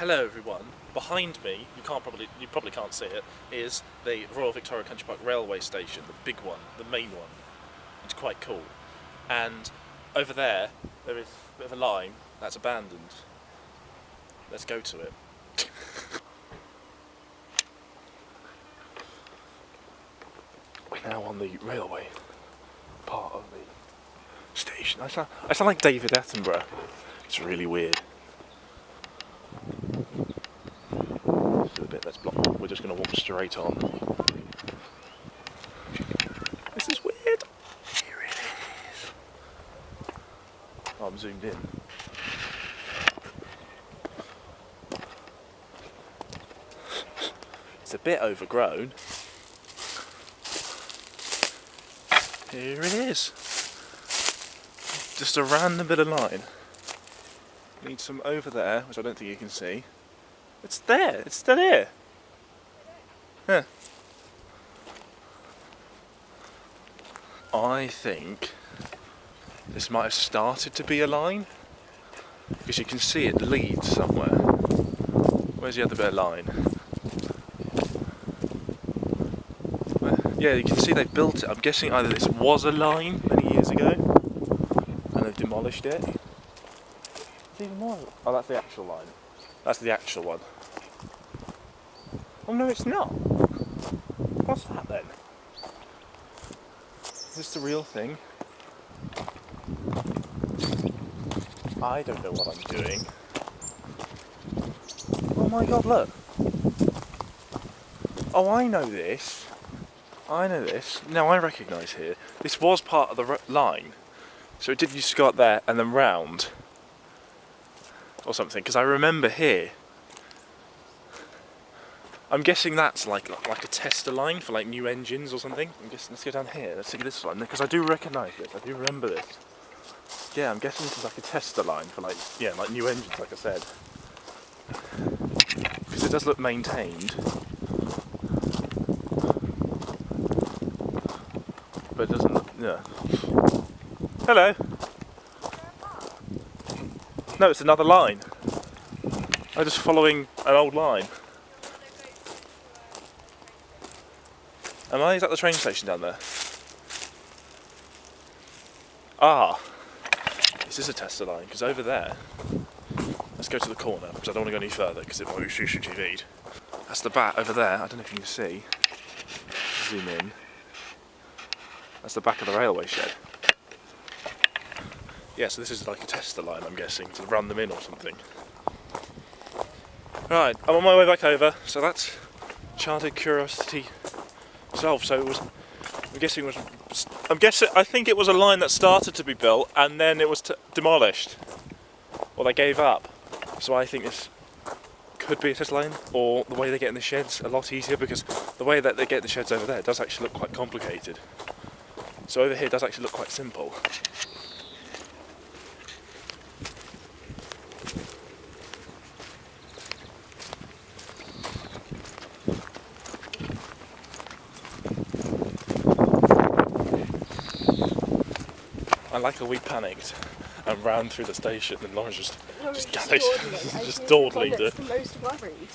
Hello everyone. Behind me, you probably can't see it, is the Royal Victoria Country Park railway station, the big one, the main one. It's quite cool. And over there is a bit of a line that's abandoned. Let's go to it. We're now on the railway part of the station. I sound like David Attenborough. It's really weird. A bit that's blocked. We're just going to walk straight on. This is weird. Here it is. Oh, I'm zoomed in. It's a bit overgrown. Here it is. Just a random bit of line. Need some over there, which I don't think you can see. It's there, it's still here. Yeah. I think this might have started to be a line, because you can see it leads somewhere. Where's the other bit of line? Yeah, you can see they built it. I'm guessing either this was a line many years ago, and they've demolished it. It's even more. Oh, that's the actual line. That's the actual one. Oh no, it's not. What's that then? Is this the real thing? I don't know what I'm doing. Oh my god, look. Oh, I know this. I know this. Now I recognise here. This was part of the line. So it did used to go up there and then round. Or something, because I remember here. I'm guessing that's like a tester line for like new engines or something. I'm guessing. Let's go down here. Let's see this one, because I do recognise this. I do remember this. Yeah, I'm guessing this is like a tester line for like new engines, like I said. Because it does look maintained, but it doesn't look. Yeah. Hello. No, it's another line. I'm just following an old line. Am I? Is that the train station down there? Ah, this is a tester line, because over there, let's go to the corner, because I don't want to go any further, because it might be CCTV'd. That's the back over there. I don't know if you can see. Zoom in. That's the back of the railway shed. Yeah, so this is like a tester line, I'm guessing, to run them in or something. Right, I'm on my way back over, so that's Childhood Curiosity solved. So it was, I think it was a line that started to be built and then it was demolished, or they gave up. So I think this could be a test line, or the way they get in the sheds a lot easier, because the way that they get in the sheds over there does actually look quite complicated. So over here does actually look quite simple. I like how we panicked and ran through the station, and Lauren's just dawdling. Just dawdling. The most worried.